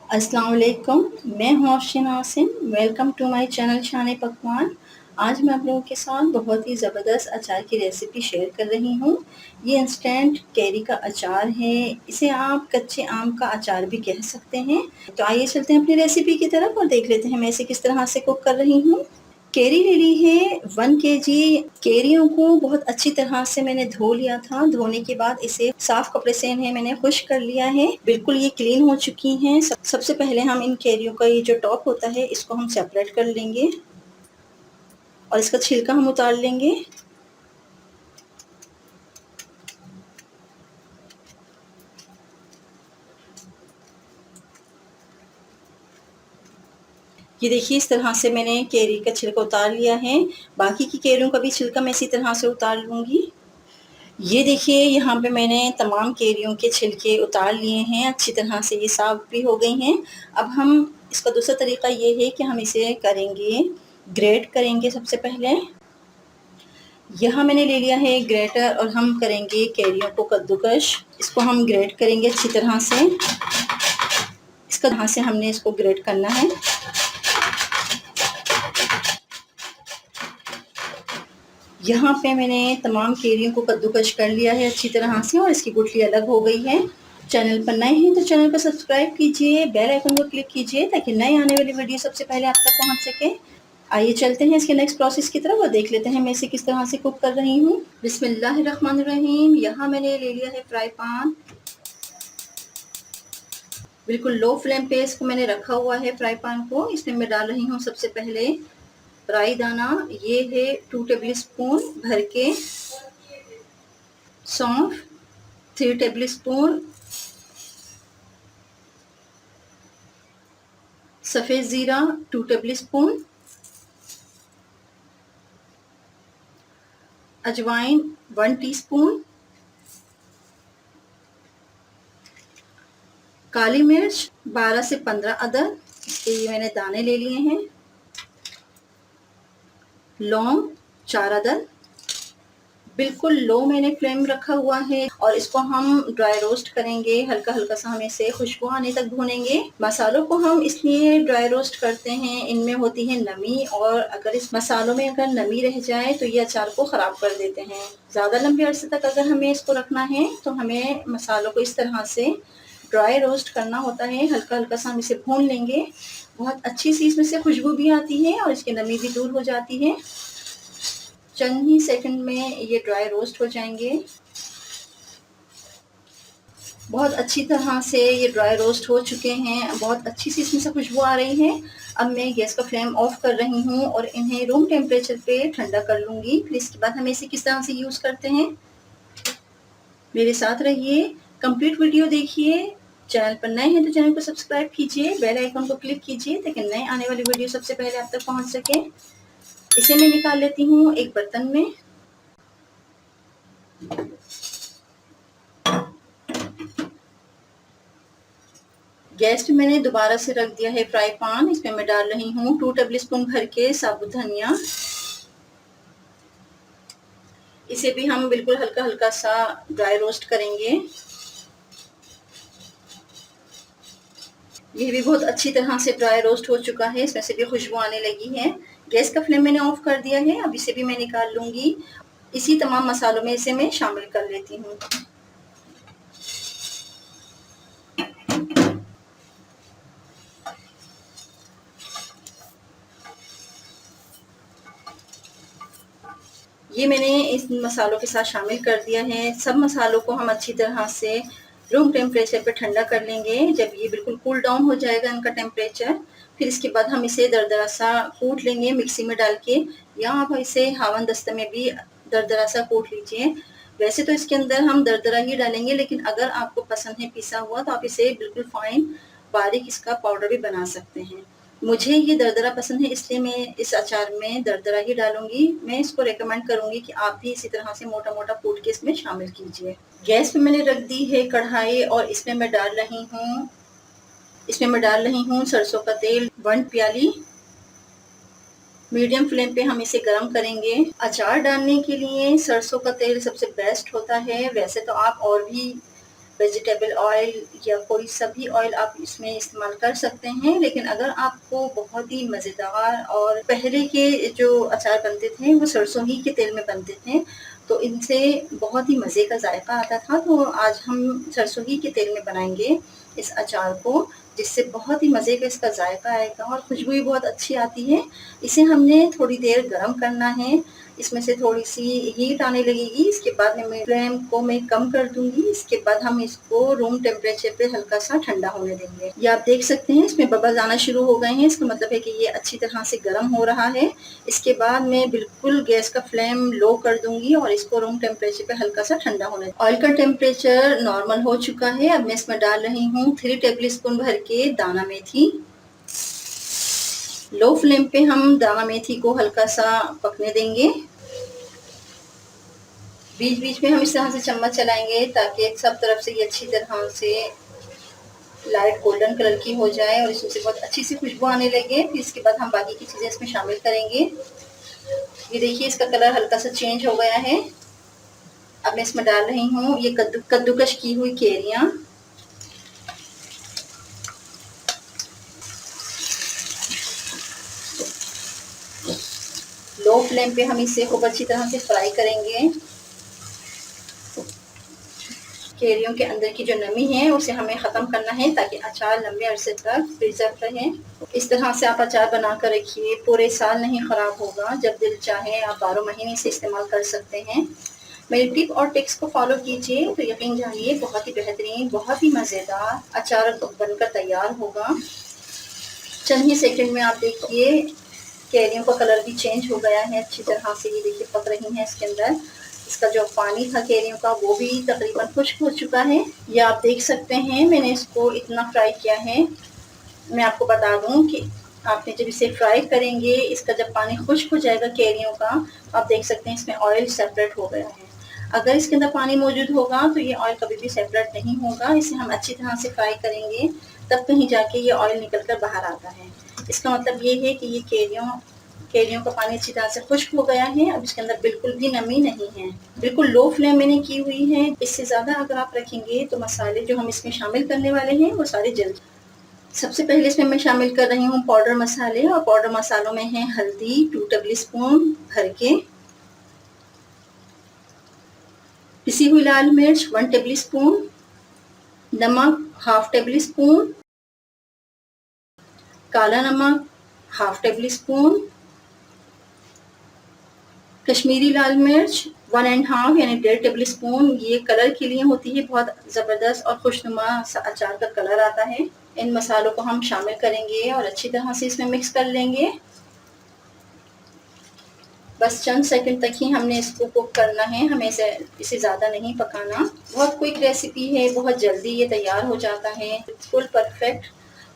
अस्सलाम वालेकुम। मैं हूँ Afsheen Asim. Welcome to my channel Shan Pakwan. आज मैं आप लोगों के साथ बहुत ही ज़बरदस्त अचार की रेसिपी शेयर कर रही हूँ। ये इंस्टेंट कैरी का अचार है। इसे आप कच्चे आम का अचार भी कह सकते हैं। तो आइए चलते हैं अपनी रेसिपी की तरफ और देख लेते हैं मैं इसे किस तरह से कुक कर रही हूँ। केरी ले ली है 1 केजी। केरियों को बहुत अच्छी तरह से मैंने धो लिया था। धोने के बाद इसे साफ कपड़े से इन्हें मैंने खुश्क कर लिया है। बिल्कुल ये क्लीन हो चुकी हैं। सबसे पहले हम इन केरियों का ये जो टॉप होता है इसको हम सेपरेट कर लेंगे और इसका छिलका हम उतार लेंगे। ये देखिए इस तरह से मैंने केरी का छिलका उतार लिया है। बाकी की केरियों का भी छिलका मैं इसी तरह से उतार लूँगी। ये देखिए यहाँ पे मैंने तमाम केरियों के छिलके उतार लिए हैं। अच्छी तरह से ये साफ भी हो गई हैं। अब हम इसका दूसरा तरीका ये है कि हम इसे करेंगे, ग्रेट करेंगे। सबसे पहले यहाँ मैंने ले लिया है ग्रेटर और हम करेंगे केरियों को कद्दूकश। इसको हम ग्रेट करेंगे अच्छी तरह से। इसका तरह से हमने इसको ग्रेट करना है। यहाँ पे मैंने तमाम केरियों को कद्दूकश कर लिया है अच्छी तरह से और इसकी गुठली अलग हो गई है। चैनल पर नए हैं तो चैनल को सब्सक्राइब कीजिए, बेल आइकन को क्लिक कीजिए ताकि नए आने वाली वीडियो सबसे पहले आप तक पहुंच सके। आइए चलते हैं इसके नेक्स्ट प्रोसेस की तरफ और देख लेते हैं मैं इसे किस तरह से कुक कर रही हूँ। बिस्मिल्लाहिर्रहमानिर्रहीम। यहाँ मैंने ले लिया है फ्राई पैन। बिल्कुल लो फ्लेम पे इसको मैंने रखा हुआ है फ्राई पैन को। इसमें मैं डाल रही हूँ सबसे पहले राई दाना। ये है 2 टेबल स्पून भर के। सौंफ 3 टेबल स्पून। सफ़ेद ज़ीरा 2 टेबल स्पून। अजवाइन 1 टीस्पून। काली मिर्च 12 से 15 अदद, इसके ये मैंने दाने ले लिए हैं। लौंग 4 अदद। बिल्कुल लो मैंने फ्लेम रखा हुआ है और इसको हम ड्राई रोस्ट करेंगे। हल्का हल्का सा हम इसे खुशबू आने तक भूनेंगे। मसालों को हम इसलिए ड्राई रोस्ट करते हैं, इनमें होती है नमी और अगर इस मसालों में अगर नमी रह जाए तो ये अचार को ख़राब कर देते हैं। ज़्यादा लंबे अरसे तक अगर हमें इसको रखना है तो हमें मसालों को इस तरह से ड्राई रोस्ट करना होता है। हल्का हल्का सा हम इसे भून लेंगे। बहुत अच्छी सी इसमें से खुशबू भी आती है और इसकी नमी भी दूर हो जाती है। चंद ही सेकंड में ये ड्राई रोस्ट हो जाएंगे। बहुत अच्छी तरह से ये ड्राई रोस्ट हो चुके हैं। बहुत अच्छी सी इसमें से खुशबू आ रही है। अब मैं गैस का फ्लेम ऑफ कर रही हूँ और इन्हें रूम टेम्परेचर पे ठंडा कर लूँगी। फिर इसके बाद हम इसे किस तरह से यूज़ करते हैं मेरे साथ रहिए, कंप्लीट वीडियो देखिए। चैनल पर नए हैं तो चैनल को सब्सक्राइब कीजिए, बेल आइकन को क्लिक कीजिए ताकि नए आने वाली वीडियो सबसे पहले आप तक पहुँच सके। इसे मैं निकाल लेती हूँ एक बर्तन में। गैस पे मैंने दोबारा से रख दिया है फ्राई पैन। इसमें मैं डाल रही हूँ 2 टेबल स्पून भर के साबुत धनिया। इसे भी हम बिल्कुल हल्का हल्का सा ड्राई रोस्ट करेंगे। ये भी बहुत अच्छी तरह से ड्राई रोस्ट हो चुका है। इसमें से भी खुशबू आने लगी है। गैस का फ्लेम मैंने ऑफ कर दिया है। अब इसे भी मैं निकाल लूंगी। इसी तमाम मसालों में इसे मैं शामिल कर लेती हूँ। ये मैंने इस मसालों के साथ शामिल कर दिया है। सब मसालों को हम अच्छी तरह से रूम टेम्परेचर पे ठंडा कर लेंगे। जब ये बिल्कुल कूल डाउन हो जाएगा इनका टेम्परेचर, फिर इसके बाद हम इसे दरदरा सा कूट लेंगे मिक्सी में डाल के, या आप इसे हावन दस्ते में भी दरदरा सा कूट लीजिए। वैसे तो इसके अंदर हम दरदरा ही डालेंगे, लेकिन अगर आपको पसंद है पिसा हुआ तो आप इसे बिल्कुल फाइन बारीक इसका पाउडर भी बना सकते हैं। मुझे ये दरदरा पसंद है इसलिए मैं इस अचार में दरदरा ही डालूंगी। मैं इसको रेकमेंड करूंगी कि आप भी इसी तरह से मोटा मोटा कूट के इसमें शामिल कीजिए। गैस पे मैंने रख दी है कढ़ाई और इसमें मैं डाल रही हूँ सरसों का तेल 1 प्याली। मीडियम फ्लेम पे हम इसे गरम करेंगे। अचार डालने के लिए सरसों का तेल सबसे बेस्ट होता है। वैसे तो आप और भी वेजिटेबल ऑयल या कोई सा भी ऑयल आप इसमें इस्तेमाल कर सकते हैं। लेकिन अगर आपको बहुत ही मज़ेदार, और पहले के जो अचार बनते थे वो सरसों ही के तेल में बनते थे, तो इनसे बहुत ही मज़े का जायका आता था। तो आज हम सरसों ही के तेल में बनाएंगे इस अचार को, जिससे बहुत ही मज़े का इसका जायका आएगा और खुशबू भी बहुत अच्छी आती है। इसे हमने थोड़ी देर गरम करना है, इसमें से थोड़ी सी हीट आने लगेगी। इसके बाद मैं फ्लेम को कम कर दूंगी। इसके बाद हम इसको रूम टेम्परेचर पे हल्का सा ठंडा होने देंगे। ये आप देख सकते हैं इसमें बबल्स आना शुरू हो गए हैं, इसका मतलब है कि ये अच्छी तरह से गर्म हो रहा है। इसके बाद मैं बिल्कुल गैस का फ्लेम लो कर दूंगी और इसको रूम टेम्परेचर पे हल्का सा ठंडा होने। ऑयल का टेम्परेचर नॉर्मल हो चुका है। अब मैं इसमें डाल रही हूँ 3 टेबल स्पून भर के दाना मेथी। लो फ्लेम पे हम दाना मेथी को हल्का सा पकने देंगे। बीच बीच में हम इस तरह से चम्मच चलाएंगे ताकि सब तरफ से ये अच्छी तरह से लाइट गोल्डन कलर की हो जाए और इसमें से बहुत अच्छी सी खुशबू आने लगे। फिर इसके बाद हम बाकी की चीज़ें इसमें शामिल करेंगे। ये देखिए इसका कलर हल्का सा चेंज हो गया है। अब मैं इसमें डाल रही हूँ ये कद्दूकश की हुई केरियाँ। लो फ्लेम पे हम इसे खूब अच्छी तरह से फ्राई करेंगे। केरियों के अंदर की जो नमी है उसे हमें ख़त्म करना है ताकि अचार लंबे अरसे तक प्रिजर्व रहे। इस तरह से आप अचार बना कर रखिए, पूरे साल नहीं ख़राब होगा। जब दिल चाहे आप 12 महीने से इस्तेमाल कर सकते हैं। मेरी टिप और टिक्स को फॉलो कीजिए तो यकीन जानिए बहुत ही बेहतरीन, बहुत ही मज़ेदार अचार बनकर तैयार होगा। चंद ही सेकंड में आप देखिए केरियों का कलर भी चेंज हो गया है अच्छी तरह से। ये देखिए पक रही हैं इसके अंदर। इसका जो पानी था केरियों का वो भी तकरीबन खुश्क हो चुका है। ये आप देख सकते हैं मैंने इसको इतना फ्राई किया है। मैं आपको बता दूं कि आपने जब इसे फ्राई करेंगे, इसका जब पानी खुश्क हो जाएगा केरियों का, आप देख सकते हैं इसमें ऑयल सेपरेट हो गया है। अगर इसके अंदर पानी मौजूद होगा तो ये ऑयल कभी भी सेपरेट नहीं होगा। इसे हम अच्छी तरह से फ्राई करेंगे तब कहीं जाके ये ऑयल निकल कर बाहर आता है। इसका मतलब ये है कि ये केरियों का पानी अच्छी तरह से खुश्क हो गया है। अब इसके अंदर बिल्कुल भी नमी नहीं है। बिल्कुल लो फ्लेम मैंने की हुई है। इससे ज़्यादा अगर आप रखेंगे तो मसाले जो हम इसमें शामिल करने वाले हैं वो सारे जल। सबसे पहले इसमें मैं शामिल कर रही हूँ पाउडर मसाले, और पाउडर मसालों में है हल्दी 2 टेबल स्पून भर के, पिसी हुई लाल मिर्च 1 टेबल स्पून, नमक 1/2 टेबल स्पून, काला नमक 1/2 टेबल स्पून, कश्मीरी लाल मिर्च 1 1/2 यानी 1.5 टेबल स्पून। ये कलर के लिए होती है, बहुत ज़बरदस्त और खुशनुमा सा अचार का कलर आता है। इन मसालों को हम शामिल करेंगे और अच्छी तरह से इसमें मिक्स कर लेंगे। बस चंद सेकंड तक ही हमने इसको कुक करना है, हमें इसे ज़्यादा नहीं पकाना। बहुत क्विक रेसिपी है, बहुत जल्दी ये तैयार हो जाता है। बिल्कुल परफेक्ट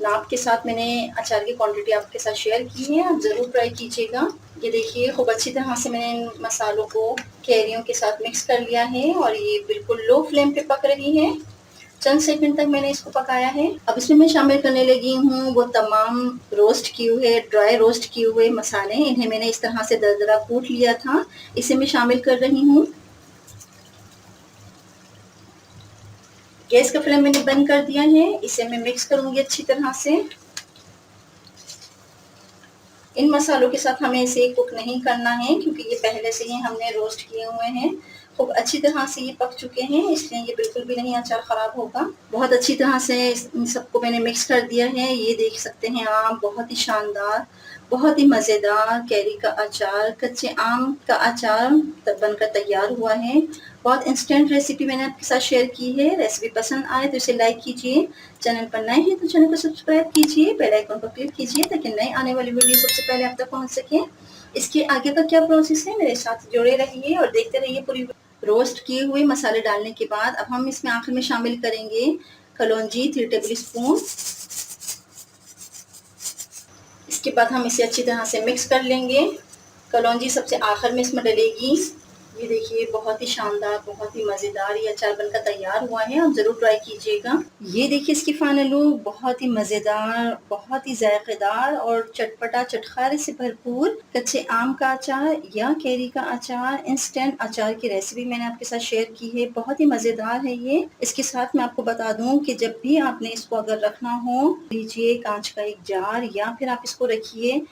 नाप के साथ मैंने अचार की क्वांटिटी आपके साथ शेयर की है, आप ज़रूर ट्राई कीजिएगा। ये देखिए खूब अच्छी तरह से मैंने इन मसालों को केरियों के साथ मिक्स कर लिया है और ये बिल्कुल लो फ्लेम पे पक रही है। चंद सेकंड तक मैंने इसको पकाया है। अब इसमें मैं शामिल करने लगी हूँ वो तमाम रोस्ट किए हुए, ड्राई रोस्ट किए हुए मसाले। इन्हें मैंने इस तरह से दरदरा कूट लिया था, इसे मैं शामिल कर रही हूँ। गैस का फ्लेम मैंने बंद कर दिया है। इसे मैं मिक्स करूंगी अच्छी तरह से। इन मसालों के साथ हमें इसे कुक नहीं करना है क्योंकि ये पहले से ही हमने रोस्ट किए हुए हैं। खूब अच्छी तरह से ये पक चुके हैं, इसलिए ये बिल्कुल भी नहीं अचार ख़राब होगा। बहुत अच्छी तरह से इन सबको मैंने मिक्स कर दिया है। ये देख सकते हैं आप, बहुत ही शानदार, बहुत ही मज़ेदार कैरी का अचार, कच्चे आम का अचार बनकर तैयार हुआ है। बहुत इंस्टेंट रेसिपी मैंने आपके साथ शेयर की है। रेसिपी पसंद आए तो इसे लाइक कीजिए। चैनल पर नए हैं तो चैनल को सब्सक्राइब कीजिए, बेल आइकन पर क्लिक कीजिए ताकि नई आने वाली वीडियो सबसे पहले आप तक पहुंच सके। इसके आगे का क्या प्रोसेस है, मेरे साथ जुड़े रहिए और देखते रहिए पूरी। रोस्ट किए हुए मसाले डालने के बाद अब हम इसमें आखिर में शामिल करेंगे कलौंजी 3 टेबल स्पून। इसके बाद हम इसे अच्छी तरह से मिक्स कर लेंगे। कलौंजी सबसे आखिर में इसमें डलेगी। ये देखिए बहुत ही शानदार, बहुत ही मज़ेदार ये अचार बनकर तैयार हुआ है, आप ज़रूर ट्राई कीजिएगा। ये देखिए इसकी फाइनल लुक बहुत ही मज़ेदार, बहुत ही ज़ायक़ेदार और चटपटा चटखारे से भरपूर कच्चे आम का अचार या कैरी का अचार, इंस्टेंट अचार की रेसिपी मैंने आपके साथ शेयर की है। बहुत ही मज़ेदार है ये। इसके साथ मैं आपको बता दूँ कि जब भी आपने इसको अगर रखना हो, लीजिए काँच का एक जार या फिर आप इसको रखिए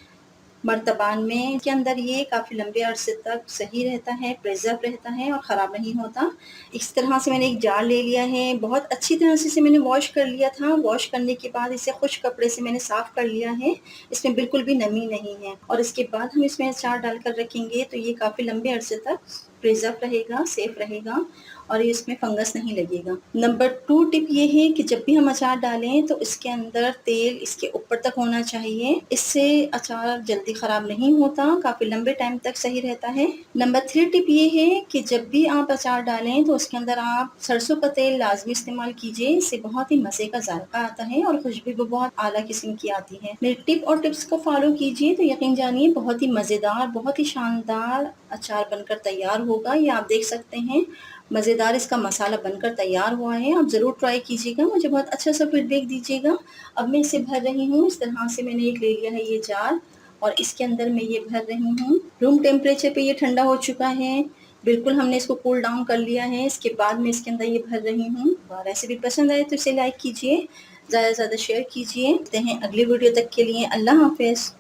मर्तबान में, के अंदर ये काफ़ी लंबे अरसे तक सही रहता है, प्रिज़र्व रहता है और ख़राब नहीं होता। इस तरह से मैंने एक जार ले लिया है, बहुत अच्छी तरह से इसे मैंने वॉश कर लिया था। वॉश करने के बाद इसे खुश्क कपड़े से मैंने साफ़ कर लिया है, इसमें बिल्कुल भी नमी नहीं है और इसके बाद हम इसमें अचार डालकर रखेंगे तो ये काफ़ी लंबे अरसे तक प्रिज़र्व रहेगा, सेफ़ रहेगा और ये इसमें फंगस नहीं लगेगा। नंबर 2 टिप ये है कि जब भी हम अचार डालें तो इसके अंदर तेल इसके ऊपर तक होना चाहिए। इससे अचार जल्दी ख़राब नहीं होता, काफ़ी लंबे टाइम तक सही रहता है। नंबर 3 टिप ये है कि जब भी आप अचार डालें तो उसके अंदर आप सरसों का तेल लाज़मी इस्तेमाल कीजिए, इससे बहुत ही मज़े का ज़ायक़ा आता है और खुशबू भी बहुत आला किस्म की आती है। मेरी टिप और टिप्स को फ़ॉलो कीजिए तो यकीन जानिए बहुत ही मज़ेदार, बहुत ही शानदार अचार बनकर तैयार होगा। ये आप देख सकते हैं मज़ेदार इसका मसाला बनकर तैयार हुआ है। आप ज़रूर ट्राई कीजिएगा, मुझे बहुत अच्छा सा फीडबैक दीजिएगा। अब मैं इसे भर रही हूँ, इस तरह से मैंने एक ले लिया है ये जार और इसके अंदर मैं ये भर रही हूँ। रूम टेम्परेचर पे ये ठंडा हो चुका है, बिल्कुल हमने इसको कूल डाउन कर लिया है। इसके बाद मैं इसके अंदर ये भर रही हूँ। रेसिपी पसंद आए तो इसे लाइक कीजिए, ज़्यादा से ज़्यादा शेयर कीजिए। मिलते हैं अगली वीडियो तक के लिए अल्लाह हाफ़िज़।